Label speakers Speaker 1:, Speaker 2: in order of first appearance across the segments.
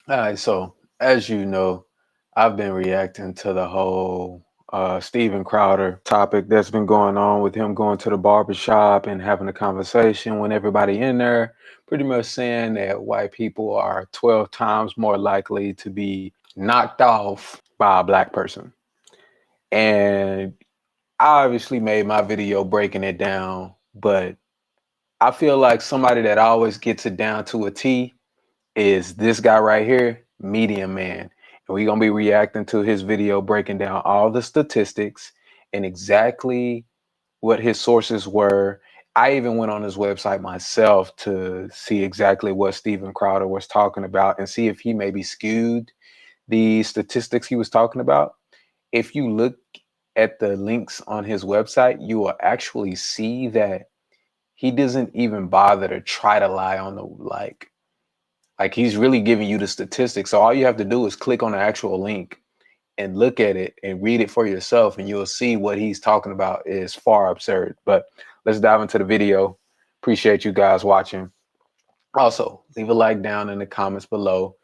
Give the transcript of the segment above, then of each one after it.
Speaker 1: All right, so as you know, I've been reacting to the whole Steven Crowder topic that's been going on with him going to the barber shop and having a conversation when everybody in there, pretty much saying that white people are 12 times more likely to be knocked off by a black person. And I obviously made my video breaking it down, but I feel like somebody that always gets it down to a T is this guy right here, Medium Man. And we're going to be reacting to his video breaking down all the statistics and exactly what his sources were. I even went on his website myself to see exactly what Steven Crowder was talking about and see if he maybe skewed the statistics he was talking about. If you look at the links on his website, you will actually see that he doesn't even bother to try to lie on the like he's really giving you the statistics. So all you have to do is click on the actual link and look at it and read it for yourself, and you'll see what he's talking about is far absurd. But let's dive into the video. Appreciate you guys watching. Also, leave a like down in the comments below.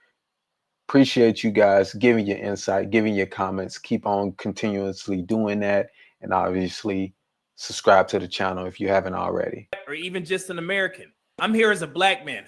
Speaker 1: Appreciate you guys giving your insight, giving your comments. Keep on continuously doing that. And obviously, subscribe to the channel if you haven't already.
Speaker 2: Or even just an American. I'm here as a black man.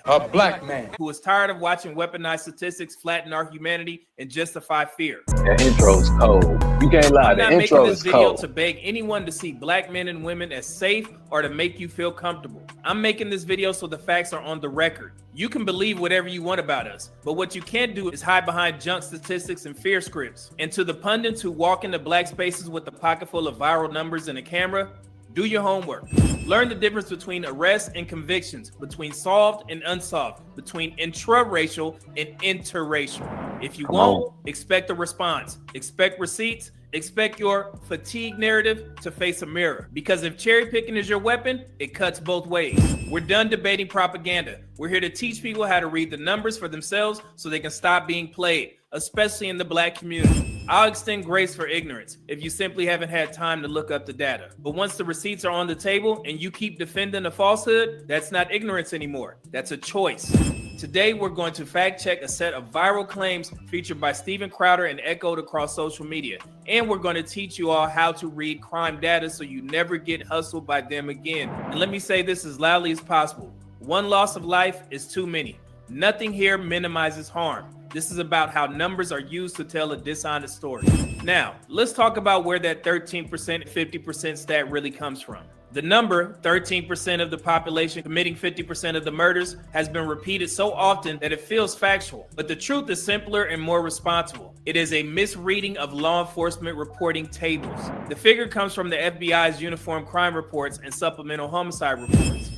Speaker 2: Who is tired of watching weaponized statistics flatten our humanity and justify fear.
Speaker 1: That intro's cold. You can't lie.
Speaker 2: I'm not
Speaker 1: the intro
Speaker 2: making this
Speaker 1: is
Speaker 2: video
Speaker 1: cold.
Speaker 2: to beg anyone to see black men and women as safe or to make you feel comfortable. I'm making this video so the facts are on the record. You can believe whatever you want about us, but what you can't do is hide behind junk statistics and fear scripts. And to the pundits who walk into black spaces with a pocket full of viral numbers and a camera, do your homework. Learn the difference between arrests and convictions, between solved and unsolved, between intra-racial and interracial. If you won't, expect a response, expect receipts, expect your fatigue narrative to face a mirror. Because if cherry picking is your weapon, it cuts both ways. We're done debating propaganda. We're here to teach people how to read the numbers for themselves so they can stop being played, especially in the black community. I'll extend grace for ignorance if you simply haven't had time to look up the data. But once the receipts are on the table and you keep defending a falsehood, that's not ignorance anymore. That's a choice. Today, we're going to fact check a set of viral claims featured by Steven Crowder and echoed across social media. And we're going to teach you all how to read crime data so you never get hustled by them again. And let me say this as loudly as possible. One loss of life is too many. Nothing here minimizes harm. This is about how numbers are used to tell a dishonest story. Now, let's talk about where that 13%, 50% stat really comes from. The number, 13% of the population committing 50% of the murders, has been repeated so often that it feels factual. But the truth is simpler and more responsible. It is a misreading of law enforcement reporting tables. The figure comes from the FBI's Uniform Crime Reports and Supplemental Homicide Reports.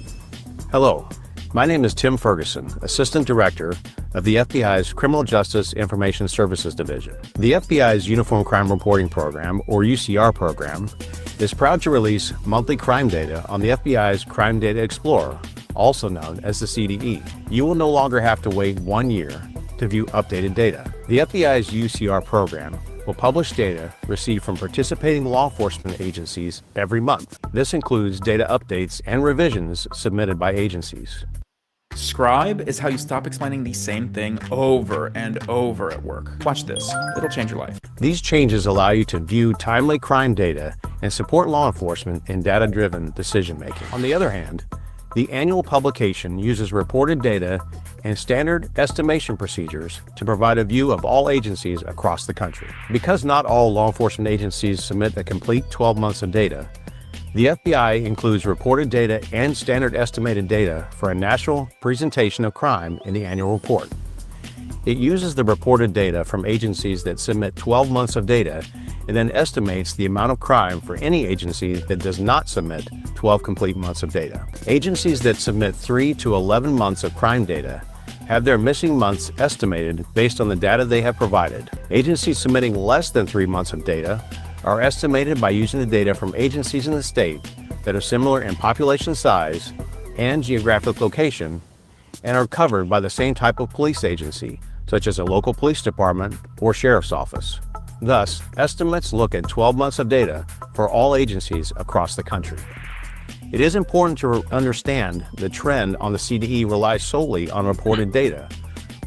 Speaker 3: Hello, my name is Tim Ferguson, Assistant Director of the FBI's Criminal Justice Information Services Division. The FBI's Uniform Crime Reporting Program, or UCR program, is proud to release monthly crime data on the FBI's Crime Data Explorer, also known as the CDE. You will no longer have to wait 1 year to view updated data. The FBI's UCR program will publish data received from participating law enforcement agencies every month. This includes data updates and revisions submitted by agencies.
Speaker 4: Scribe is how you stop explaining the same thing over and over at work. Watch this. It'll change your life.
Speaker 3: These changes allow you to view timely crime data and support law enforcement in data-driven decision-making. On the other hand, the annual publication uses reported data and standard estimation procedures to provide a view of all agencies across the country. Because not all law enforcement agencies submit a complete 12 months of data, the FBI includes reported data and standard estimated data for a national presentation of crime in the annual report. It uses the reported data from agencies that submit 12 months of data and then estimates the amount of crime for any agency that does not submit 12 complete months of data. Agencies that submit 3 to 11 months of crime data have their missing months estimated based on the data they have provided. Agencies submitting less than 3 months of data are estimated by using the data from agencies in the state that are similar in population size and geographic location and are covered by the same type of police agency, such as a local police department or sheriff's office. Thus, estimates look at 12 months of data for all agencies across the country. It is important to understand the trend on the CDE relies solely on reported data,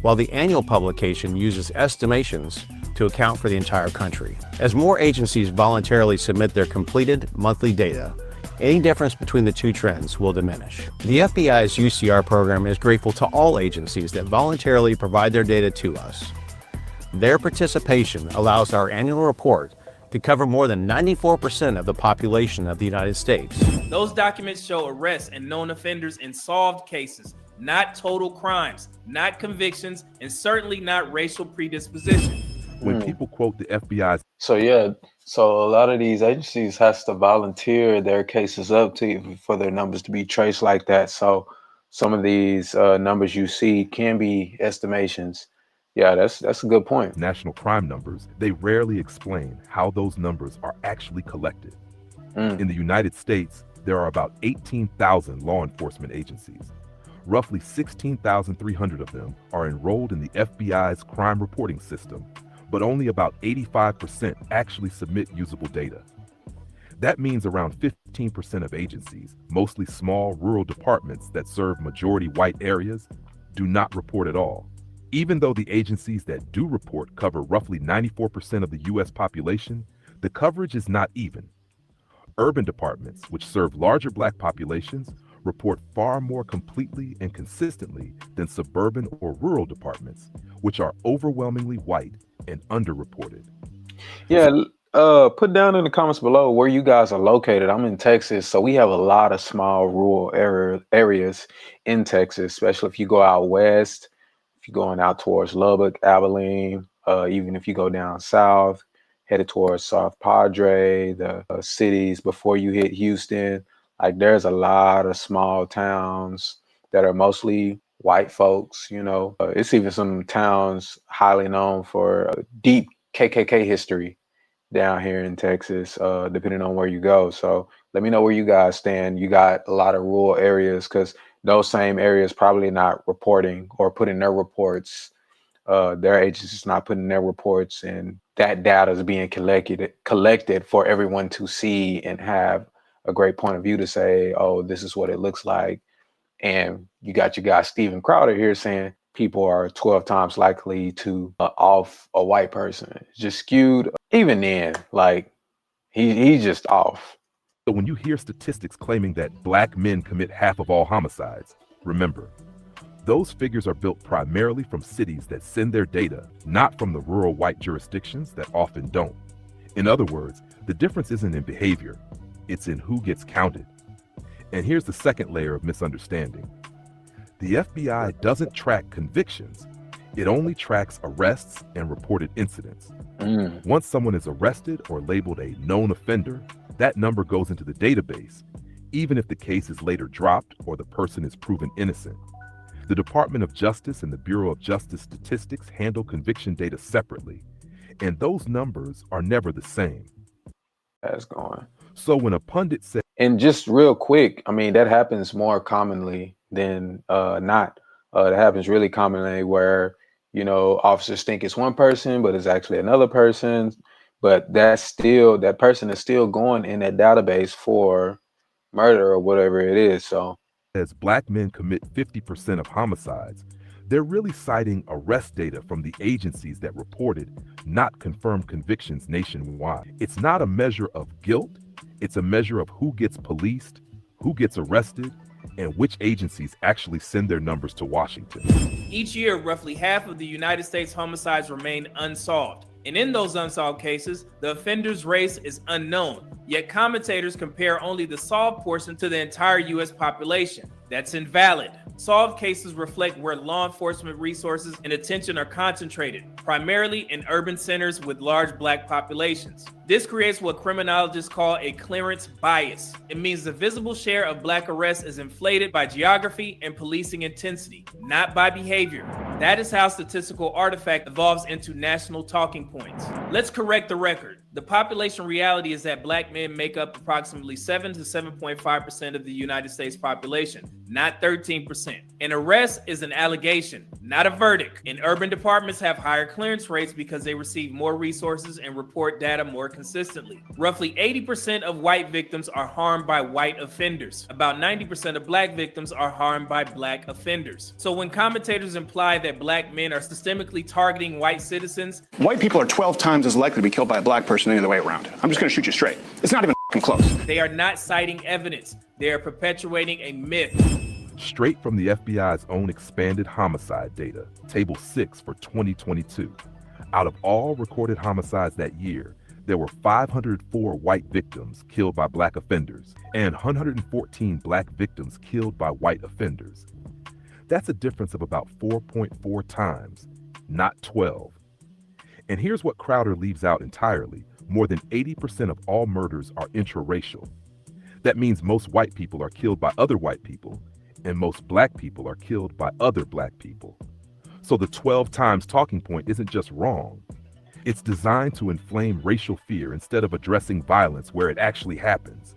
Speaker 3: while the annual publication uses estimations to account for the entire country. As more agencies voluntarily submit their completed monthly data, any difference between the two trends will diminish. The FBI's UCR program is grateful to all agencies that voluntarily provide their data to us. Their participation allows our annual report to cover more than 94% of the population of the United States.
Speaker 2: Those documents show arrests and known offenders in solved cases, not total crimes, not convictions, and certainly not racial predisposition.
Speaker 5: When people quote the FBI's
Speaker 1: So yeah, so a lot of these agencies has to volunteer their cases up to for their numbers to be traced like that. So some of these numbers you see can be estimations. Yeah, that's a good point.
Speaker 5: national crime numbers, they rarely explain how those numbers are actually collected. In the United States, there are about 18,000 law enforcement agencies. Roughly 16,300 of them are enrolled in the FBI's crime reporting system, but only about 85% actually submit usable data. That means around 15% of agencies, mostly small rural departments that serve majority white areas, do not report at all. Even though the agencies that do report cover roughly 94% of the US population, the coverage is not even. Urban departments, which serve larger black populations, report far more completely and consistently than suburban or rural departments, which are overwhelmingly white and underreported.
Speaker 1: Yeah, put down in the comments below where you guys are located. I'm in Texas, so we have a lot of small rural areas in Texas, especially if you go out west, if you're going out towards Lubbock, Abilene, even if you go down south, headed towards South Padre, the cities before you hit Houston. Like there's a lot of small towns that are mostly white folks, you know. It's even some towns highly known for deep KKK history down here in Texas, depending on where you go. So let me know where you guys stand. You got a lot of rural areas because those same areas probably not reporting or putting their reports, their agencies not putting their reports, and that data is being collected for everyone to see and have a great point of view to say, oh, this is what it looks like. And you got your guy Steven Crowder here saying people are 12 times likely to off a white person. It's just skewed. Even then, like he's just off.
Speaker 5: So when you hear statistics claiming that black men commit half of all homicides, remember, those figures are built primarily from cities that send their data, not from the rural white jurisdictions that often don't. In other words, the difference isn't in behavior, it's in who gets counted. And here's the second layer of misunderstanding. The FBI doesn't track convictions, it only tracks arrests and reported incidents. Once someone is arrested or labeled a known offender, that number goes into the database, even if the case is later dropped or the person is proven innocent. The Department of Justice and the Bureau of Justice Statistics handle conviction data separately, and those numbers are never the same.
Speaker 1: That's going.
Speaker 5: So when a pundit says,
Speaker 1: and just real quick, I mean, that happens more commonly than not. That happens really commonly where, you know, officers think it's one person, but it's actually another person. But that person is still going in that database for murder or whatever it is. So
Speaker 5: as black men commit 50% of homicides, they're really citing arrest data from the agencies that reported, not confirmed convictions nationwide. It's not a measure of guilt, it's a measure of who gets policed, who gets arrested, and which agencies actually send their numbers to Washington.
Speaker 2: Each year, roughly half of the United States homicides remain unsolved. And in those unsolved cases, the offender's race is unknown. Yet commentators compare only the solved portion to the entire US population. That's invalid. Solved cases reflect where law enforcement resources and attention are concentrated, primarily in urban centers with large black populations. This creates what criminologists call a clearance bias. It means the visible share of black arrests is inflated by geography and policing intensity, not by behavior. That is how statistical artifact evolves into national talking points. Let's correct the record. The population reality is that black men make up approximately 7 to 7.5% of the United States population, not 13%. An arrest is an allegation, not a verdict. And urban departments have higher clearance rates because they receive more resources and report data more consistently. Roughly 80% of white victims are harmed by white offenders. About 90% of black victims are harmed by black offenders. So when commentators imply that black men are systemically targeting white citizens,
Speaker 6: white people are 12 times as likely to be killed by a black person any other way around. I'm just going to shoot you straight. It's not even close.
Speaker 2: they are not citing evidence. They are perpetuating a myth.
Speaker 5: Straight from the FBI's own expanded homicide data, Table 6 for 2022. Out of all recorded homicides that year, there were 504 white victims killed by black offenders and 114 black victims killed by white offenders. That's a difference of about 4.4 times, not 12. And here's what Crowder leaves out entirely. More than 80% of all murders are intraracial. That means most white people are killed by other white people, and most black people are killed by other black people. So the 12 times talking point isn't just wrong. It's designed to inflame racial fear instead of addressing violence where it actually happens,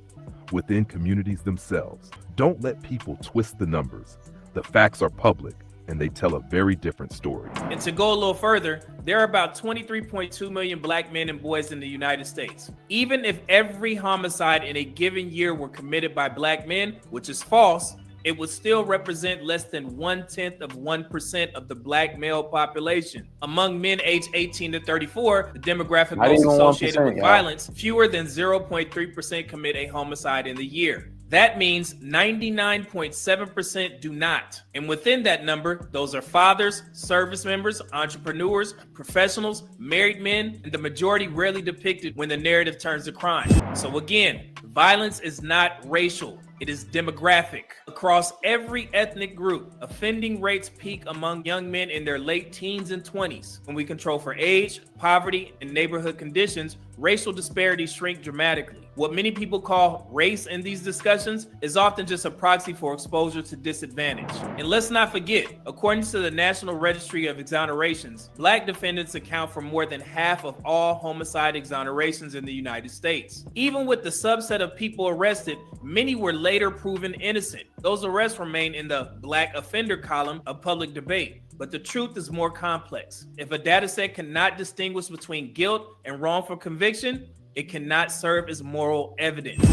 Speaker 5: within communities themselves. Don't let people twist the numbers. The facts are public, and they tell a very different story.
Speaker 2: And to go a little further, there are about 23.2 million black men and boys in the United States. Even if every homicide in a given year were committed by black men, which is false, it would still represent less than 0.1% of the black male population. Among men aged 18 to 34, the demographic most associated with violence, fewer than 0.3% commit a homicide in the year. That means 99.7% do not. And within that number, those are fathers, service members, entrepreneurs, professionals, married men, and the majority rarely depicted when the narrative turns to crime. So again, violence is not racial. It is demographic. Across every ethnic group, offending rates peak among young men in their late teens and 20s. When we control for age, poverty, and neighborhood conditions, racial disparities shrink dramatically. What many people call race in these discussions is often just a proxy for exposure to disadvantage. And let's not forget, according to the National Registry of Exonerations, black defendants account for more than half of all homicide exonerations in the United States. Even with the subset of people arrested, many were later proven innocent. Those arrests remain in the black offender column of public debate. But the truth is more complex. If a data set cannot distinguish between guilt and wrongful conviction, it cannot serve as moral evidence.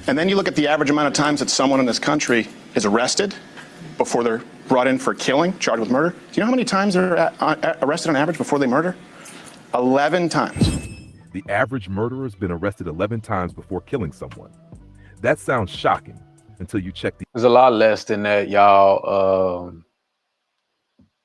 Speaker 6: And then you look at the average amount of times that someone in this country is arrested before they're brought in for killing, charged with murder. Do you know how many times they're arrested on average before they murder? 11 times.
Speaker 5: The average murderer has been arrested 11 times before killing someone. That sounds shocking until you check the...
Speaker 1: There's a lot less than that, y'all.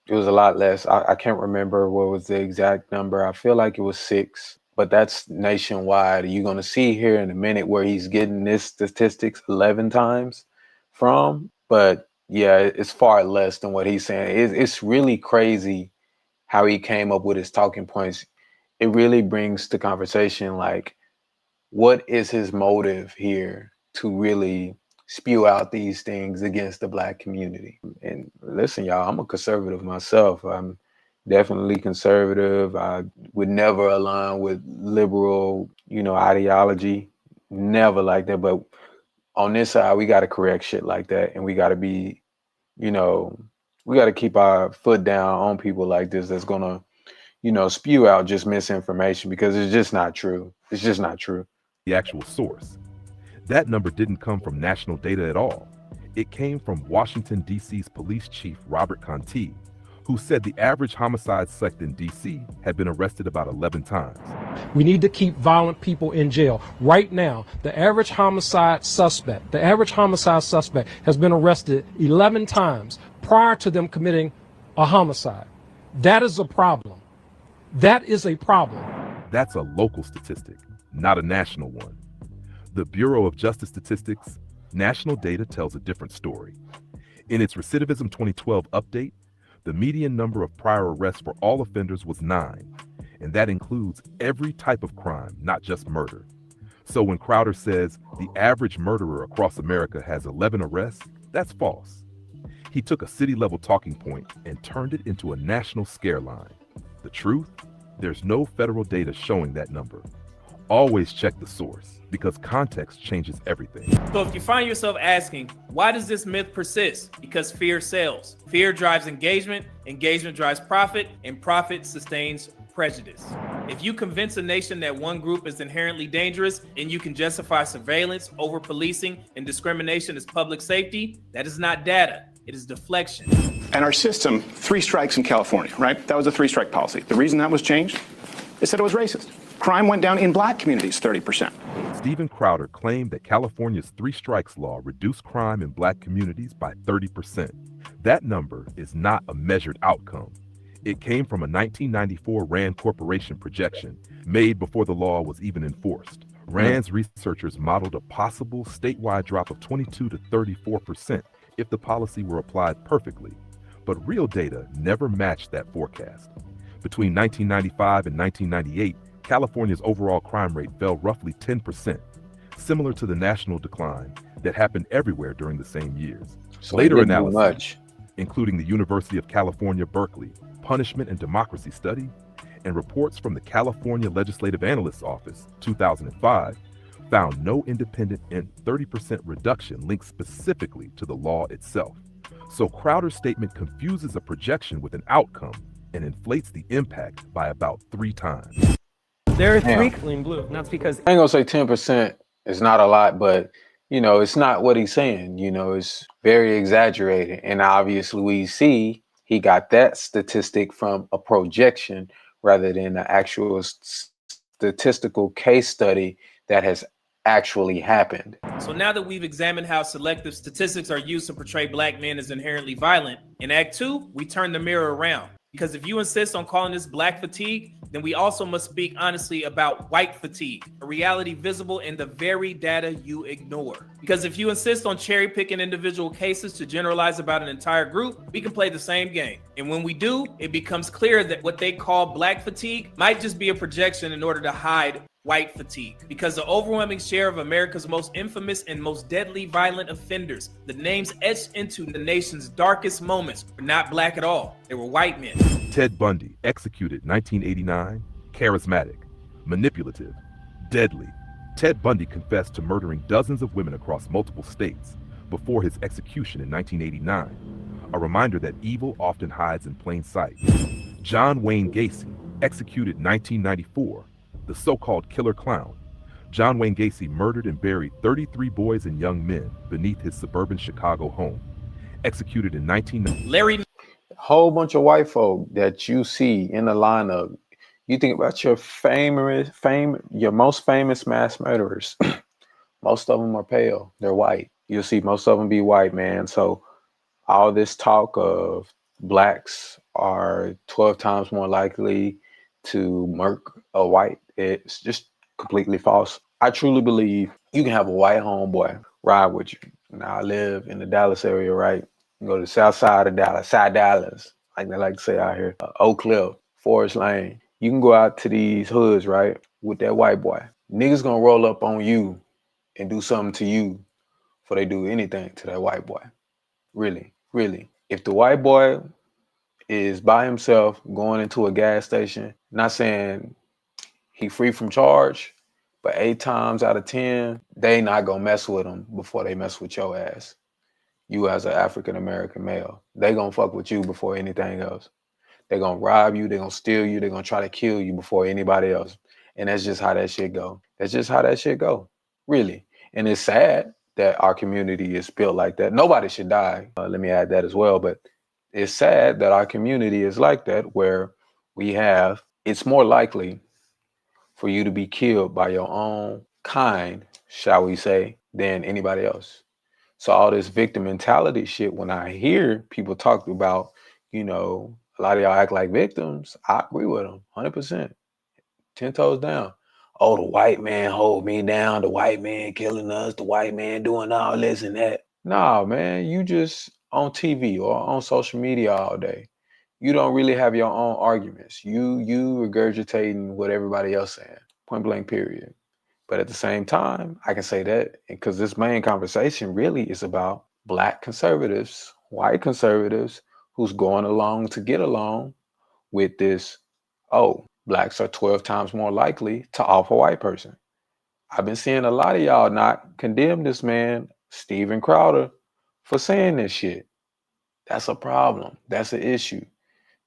Speaker 1: It was a lot less. I can't remember what was the exact number. I feel like it was 6, but that's nationwide. You're going to see here in a minute where he's getting this statistics 11 times from. But yeah, it's far less than what he's saying. It's really crazy how he came up with his talking points. It really brings to conversation, like, what is his motive here to really spew out these things against the black community? And listen, y'all, I'm a conservative myself. I'm definitely conservative. I would never align with liberal, ideology. Never like that. But on this side, we got to correct shit like that. And we got to be, we got to keep our foot down on people like this that's going to, spew out just misinformation, because it's just not true. It's just not true.
Speaker 5: The actual source. That number didn't come from national data at all. It came from Washington, D.C.'s police chief, Robert Conti, who said the average homicide suspect in D.C. had been arrested about 11 times.
Speaker 7: We need to keep violent people in jail. Right now, the average homicide suspect has been arrested 11 times prior to them committing a homicide. That is a problem. That is a problem.
Speaker 5: That's a local statistic, not a national one. The Bureau of Justice Statistics national data tells a different story. In its Recidivism 2012 update, the median number of prior arrests for all offenders was 9, and that includes every type of crime, not just murder. So when Crowder says the average murderer across America has 11 arrests, that's false. He took a city-level talking point and turned it into a national scare line. The truth? There's no federal data showing that number. Always check the source, because context changes everything.
Speaker 2: So if you find yourself asking, why does this myth persist? Because fear sells. Fear drives engagement, engagement drives profit, and profit sustains prejudice. If you convince a nation that one group is inherently dangerous and you can justify surveillance, over-policing, and discrimination as public safety, that is not data, it is deflection.
Speaker 6: And our system, 3 strikes in California, right? That was a 3-strike policy. The reason that was changed, they said it was racist. Crime went down in black communities 30%.
Speaker 5: Steven Crowder claimed that California's 3 strikes law reduced crime in black communities by 30%. That number is not a measured outcome. It came from a 1994 RAND Corporation projection made before the law was even enforced. RAND's researchers modeled a possible statewide drop of 22 to 34% if the policy were applied perfectly. But real data never matched that forecast. Between 1995 and 1998, California's overall crime rate fell roughly 10%, similar to the national decline that happened everywhere during the same years.
Speaker 1: So
Speaker 5: Later analysis, including the University of California, Berkeley Punishment and Democracy Study, and reports from the California Legislative Analyst's Office, 2005, found no independent and 30% reduction linked specifically to the law itself. So Crowder's statement confuses a projection with an outcome and inflates the impact by about 3 times.
Speaker 8: There are 3 clean blue, and that's because
Speaker 1: I ain't gonna say 10% is not a lot, but you know, it's not what he's saying. You know, it's very exaggerated. And obviously we see he got that statistic from a projection rather than an actual statistical case study that has actually happened.
Speaker 2: So now that we've examined how selective statistics are used to portray black men as inherently violent, in Act 2, we turn the mirror around. Because if you insist on calling this black fatigue, then we also must speak honestly about white fatigue, a reality visible in the very data you ignore. Because if you insist on cherry picking individual cases to generalize about an entire group, we can play the same game. And when we do, it becomes clear that what they call black fatigue might just be a projection in order to hide white fatigue, because the overwhelming share of America's most infamous and most deadly violent offenders, the names etched into the nation's darkest moments, were not black at all. They were white men.
Speaker 5: Ted Bundy, executed 1989, charismatic, manipulative, deadly. Ted Bundy confessed to murdering dozens of women across multiple states before his execution in 1989, a reminder that evil often hides in plain sight. John Wayne Gacy, executed 1994, the so-called killer clown. John Wayne Gacy murdered and buried 33 boys and young men beneath his suburban Chicago home. Executed in 1990.
Speaker 2: Larry.
Speaker 1: Whole bunch of white folk that you see in the lineup. You think about your your most famous mass murderers. Most of them are pale. They're white. You'll see most of them be white, man. So all this talk of blacks are 12 times more likely to murk a white, it's just completely false. I truly believe you can have a white homeboy ride with you. Now I live in the Dallas area, right? You go to the south side of Dallas, South Dallas, like they like to say out here, Oak Cliff, Forest Lane. You can go out to these hoods, right, with that white boy. Niggas gonna roll up on you and do something to you before they do anything to that white boy. Really, really. If the white boy is by himself going into a gas station, not saying he free from charge, but 8 times out of 10, they not gonna mess with him before they mess with your ass. You as an African-American male, they gonna fuck with you before anything else. They gonna rob you, they gonna steal you, they gonna try to kill you before anybody else. And that's just how that shit go. That's just how that shit go, really. And it's sad that our community is built like that. Nobody should die, let me add that as well, but it's sad that our community is like that, where it's more likely for you to be killed by your own kind, shall we say, than anybody else. So all this victim mentality shit, when I hear people talk about, you know, a lot of y'all act like victims, I agree with them, 100%, 10 toes down. Oh, the white man hold me down, the white man killing us, the white man doing all this and that. Nah, man, you just on TV or on social media all day. You don't really have your own arguments. You regurgitating what everybody else saying, point blank period. But at the same time, I can say that because this main conversation really is about black conservatives, white conservatives, who's going along to get along with this, oh, blacks are 12 times more likely to off a white person. I've been seeing a lot of y'all not condemn this man, Steven Crowder, for saying this shit. That's a problem. That's an issue.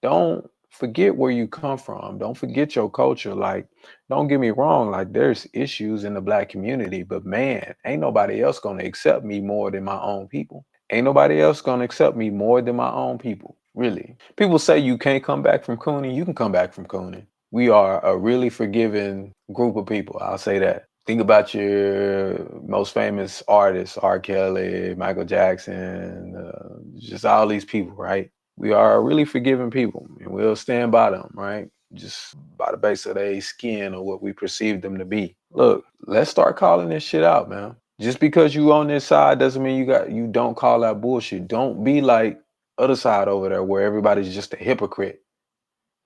Speaker 1: Don't forget where you come from. Don't forget your culture. Like, don't get me wrong, like there's issues in the black community, but man, ain't nobody else gonna accept me more than my own people. Ain't nobody else gonna accept me more than my own people. Really. People say you can't come back from cooning. You can come back from cooning. We are a really forgiving group of people. I'll say that. Think about your most famous artists, R. Kelly, Michael Jackson, just all these people, right? We are really forgiving people, and we'll stand by them, right? Just by the base of their skin or what we perceive them to be. Look, let's start calling this shit out, man. Just because you on this side doesn't mean you don't call out bullshit. Don't be like other side over there where everybody's just a hypocrite.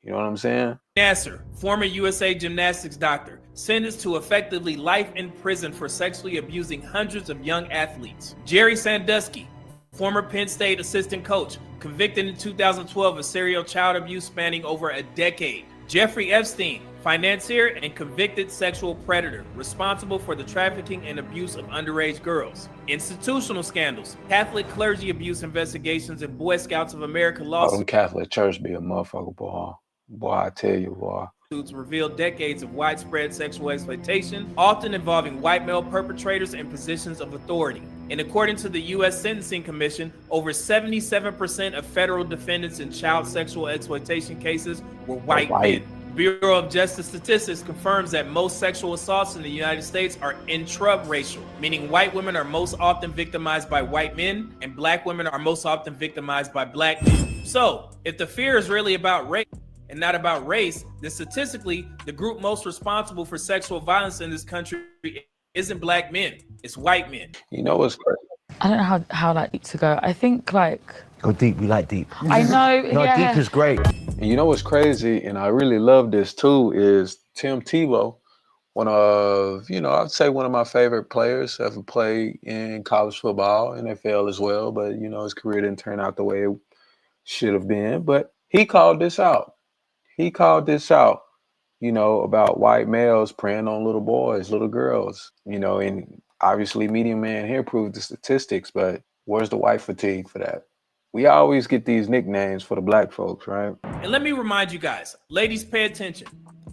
Speaker 1: You know what I'm saying?
Speaker 2: Nasser, former USA gymnastics doctor, sentenced to effectively life in prison for sexually abusing hundreds of young athletes. Jerry Sandusky, former Penn State assistant coach, convicted in 2012 of serial child abuse spanning over a decade. Jeffrey Epstein, financier and convicted sexual predator, responsible for the trafficking and abuse of underage girls. Institutional scandals, Catholic clergy abuse investigations, and Boy Scouts of America lawsuits.
Speaker 1: Catholic Church be a motherfucker, boy. Boy, I tell you, boy.
Speaker 2: Reveal decades of widespread sexual exploitation, often involving white male perpetrators in positions of authority. And according to the U.S. Sentencing Commission, over 77% of federal defendants in child sexual exploitation cases were white men. Bureau of Justice Statistics confirms that most sexual assaults in the United States are intraracial, meaning white women are most often victimized by white men and black women are most often victimized by black men. So, if the fear is really about race and not about race, then statistically, the group most responsible for sexual violence in this country isn't black men, it's white men.
Speaker 1: You know what's crazy?
Speaker 9: I don't know how that deep to go. I think like...
Speaker 10: Go deep, we like deep.
Speaker 9: I know,
Speaker 10: no,
Speaker 9: yeah.
Speaker 10: deep is great.
Speaker 1: And you know what's crazy, and I really love this too, is Tim Tebow, one of, I'd say one of my favorite players, ever played in college football, NFL as well, but, his career didn't turn out the way it should have been. But he called this out. About white males preying on little boys, little girls, and obviously Medium Man here proved the statistics, but where's the white fatigue for that? We always get these nicknames for the black folks, right?
Speaker 2: And let me remind you guys, ladies, pay attention.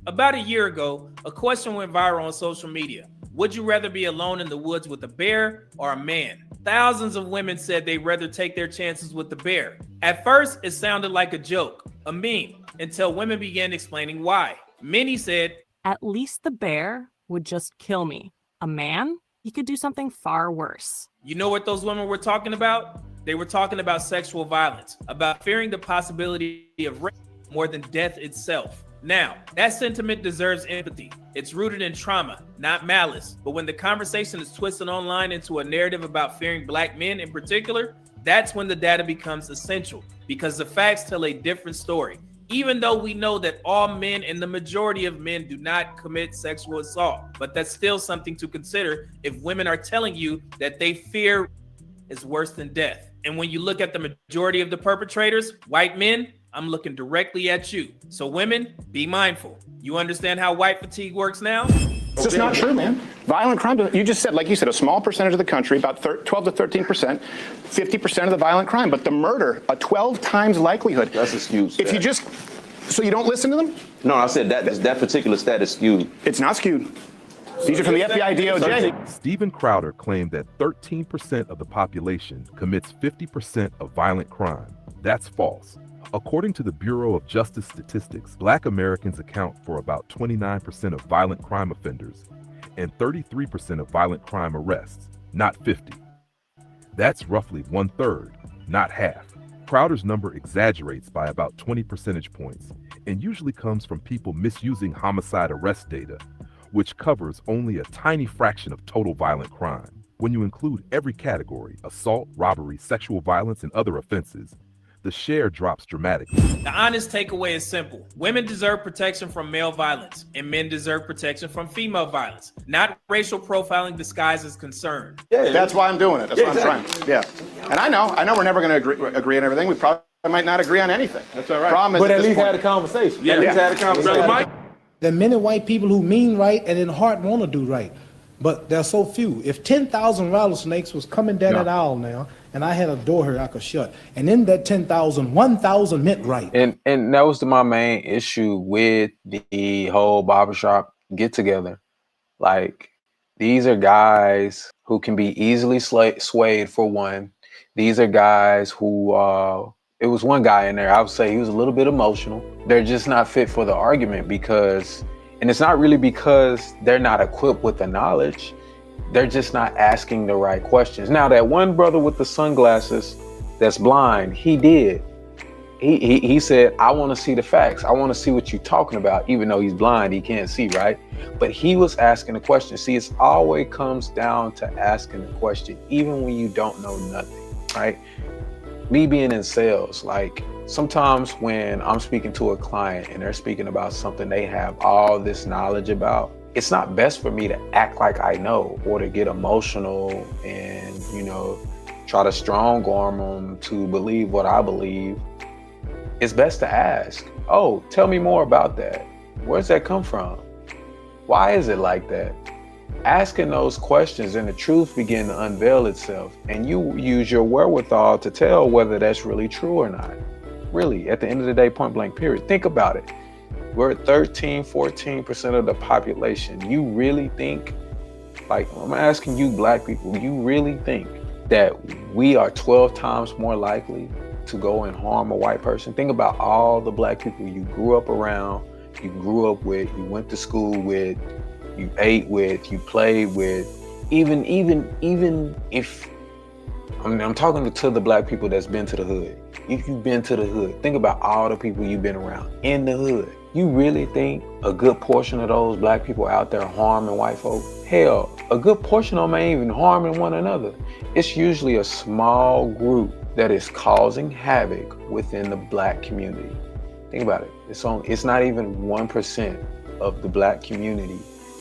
Speaker 2: About a year ago, a question went viral on social media. Would you rather be alone in the woods with a bear or a man? Thousands of women said they'd rather take their chances with the bear. At first, it sounded like a joke, a meme, until women began explaining why. Many said,
Speaker 11: at least the bear would just kill me. A man, he could do something far worse.
Speaker 2: You know what those women were talking about? They were talking about sexual violence, about fearing the possibility of rape more than death itself. Now, that sentiment deserves empathy. It's rooted in trauma, not malice. But when the conversation is twisted online into a narrative about fearing black men in particular, that's when the data becomes essential, because the facts tell a different story. Even though we know that all men and the majority of men do not commit sexual assault, but that's still something to consider if women are telling you that they fear is worse than death. And when you look at the majority of the perpetrators, white men, I'm looking directly at you. So women, be mindful. You understand how white fatigue works now?
Speaker 6: It's just not true, man. Violent crime, you just said, like you said, a small percentage of the country, about 12 to 13%, 50% of the violent crime, but the murder, a 12 times likelihood.
Speaker 12: That's a skewed stat.
Speaker 6: If you just, so you don't listen to them?
Speaker 12: No, I said that particular stat is skewed.
Speaker 6: It's not skewed. These are from the FBI DOJ.
Speaker 5: Steven Crowder claimed that 13% of the population commits 50% of violent crime. That's false. According to the Bureau of Justice Statistics, Black Americans account for about 29% of violent crime offenders and 33% of violent crime arrests, not 50. That's roughly 1/3, not half. Crowder's number exaggerates by about 20 percentage points and usually comes from people misusing homicide arrest data, which covers only a tiny fraction of total violent crime. When you include every category, assault, robbery, sexual violence, and other offenses, the share drops dramatically.
Speaker 2: The honest takeaway is simple. Women deserve protection from male violence, and men deserve protection from female violence, not racial profiling disguised as concern.
Speaker 6: Yeah, that's why I'm doing it. That's why I'm trying. Yeah. And I know we're never going to agree on everything. We probably might not agree on anything.
Speaker 12: That's all right.
Speaker 6: Problem is,
Speaker 12: but at least had a conversation.
Speaker 6: Yeah.
Speaker 12: At least had a conversation.
Speaker 6: Mike?
Speaker 10: There are many white people who mean right and in heart want to do right, but there are so few. If 10,000 rattlesnakes was coming down that aisle now, and I had a door here I could shut, and in that 10,000, 1,000 meant right.
Speaker 1: And that was my main issue with the whole barbershop get together. Like, these are guys who can be easily swayed, for one. These are guys who, it was one guy in there, I would say he was a little bit emotional. They're just not fit for the argument because, and it's not really because they're not equipped with the knowledge. They're just not asking the right questions. Now, that one brother with the sunglasses that's blind, he did. He said, I want to see the facts. I want to see what you're talking about, even though he's blind, he can't see, right? But he was asking the question. See, it's always comes down to asking the question, even when you don't know nothing, right? Me being in sales, like sometimes when I'm speaking to a client and they're speaking about something they have all this knowledge about, it's not best for me to act like I know or to get emotional and, you know, try to strong arm them to believe what I believe. It's best to ask, oh, tell me more about that. Where's that come from? Why is it like that? Asking those questions and the truth begin to unveil itself, and you use your wherewithal to tell whether that's really true or not. Really, at the end of the day, point blank period. Think about it. We're at 13, 14% of the population. You really think, like, I'm asking you black people, you really think that we are 12 times more likely to go and harm a white person? Think about all the black people you grew up around, you grew up with, you went to school with, you ate with, you played with. Even if I'm talking to the black people that's been to the hood. If you've been to the hood, think about all the people you've been around in the hood. You really think a good portion of those black people out there harming white folk? Hell, a good portion of them ain't even harming one another. It's usually a small group that is causing havoc within the black community. Think about it. It's not even 1% of the black community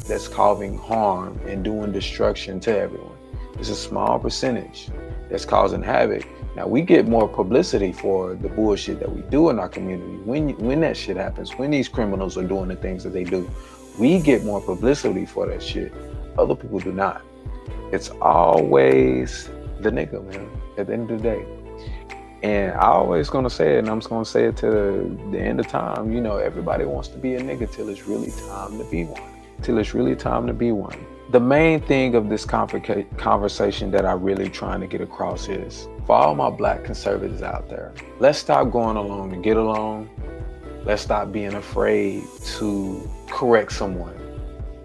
Speaker 1: that's causing harm and doing destruction to everyone. It's a small percentage that's causing havoc. Now, we get more publicity for the bullshit that we do in our community. When that shit happens, when these criminals are doing the things that they do, we get more publicity for that shit. Other people do not. It's always the nigga, man, at the end of the day. And I always gonna say it, and I'm just gonna say it to the end of time. You know, everybody wants to be a nigga till it's really time to be one. Till it's really time to be one. The main thing of this conversation that I'm really trying to get across is, for all my black conservatives out there, let's stop going along to get along. Let's stop being afraid to correct someone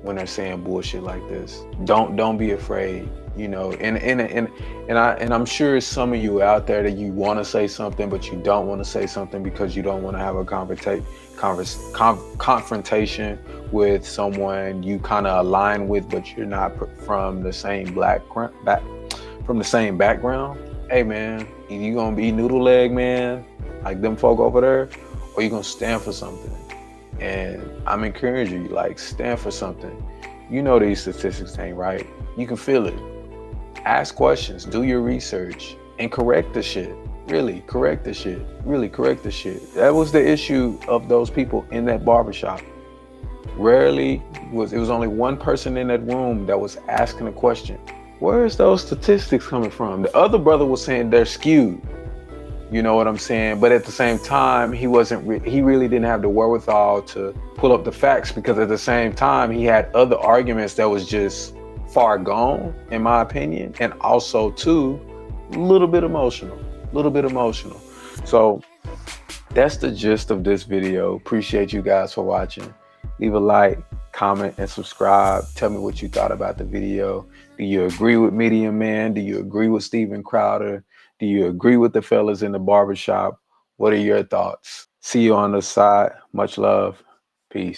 Speaker 1: when they're saying bullshit like this. Don't be afraid. You know, and I'm sure some of you out there that you want to say something, but you don't want to say something because you don't want to have a confrontation with someone you kind of align with, but you're not from the same background. Hey man, you gonna be noodle leg man like them folk over there, or you gonna stand for something? And I'm encouraging you, like, stand for something. You know these statistics ain't right. You can feel it. Ask questions, do your research, and correct the shit. Really correct the shit. Really correct the shit. That was the issue of those people in that barbershop. It was only one person in that room that was asking a question. Where's those statistics coming from? The other brother was saying they're skewed. You know what I'm saying? But at the same time, he really didn't have the wherewithal to pull up the facts, because at the same time, he had other arguments that was just far gone, in my opinion, and also too, a little bit emotional. So that's the gist of this video. Appreciate you guys for watching. Leave a like, comment, and subscribe. Tell me what you thought about the video. Do you agree with Medium Man? Do you agree with Steven Crowder? Do you agree with the fellas in the barbershop? What are your thoughts? See you on the side. Much love. Peace.